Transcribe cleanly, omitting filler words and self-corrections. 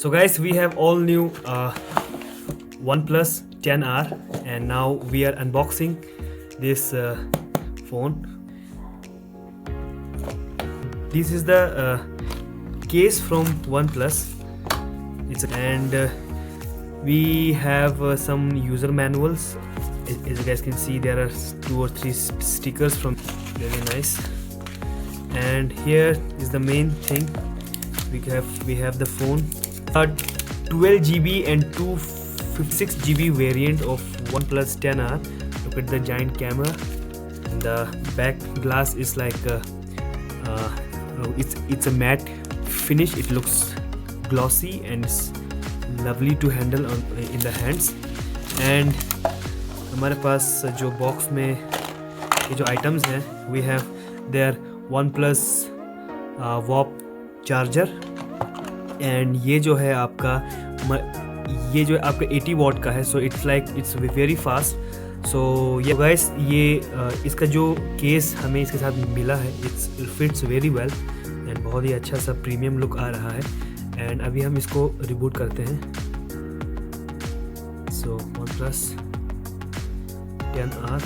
So guys, we have all new OnePlus 10R and now we are unboxing this phone. This is the case from OnePlus. We have some user manuals. As you guys can see, there are 2 or 3 stickers from really nice. And here is the main thing. We have the phone. A 12 GB and 256 GB variant of OnePlus 10R. Look at the giant camera. And the back glass is like it's a matte finish. It looks glossy and it's lovely to handle in the hands. And हमारे पास जो box में ये जो items हैं, we have their OnePlus warp charger. And ये जो है आपका 80 वॉट का है. So it's very fast. So ये गाइस, ये इसका जो केस हमें इसके साथ मिला है, it's fits very well and बहुत ही अच्छा सा प्रीमियम लुक आ रहा है. एंड अभी हम इसको रिबूट करते हैं. सो OnePlus 10R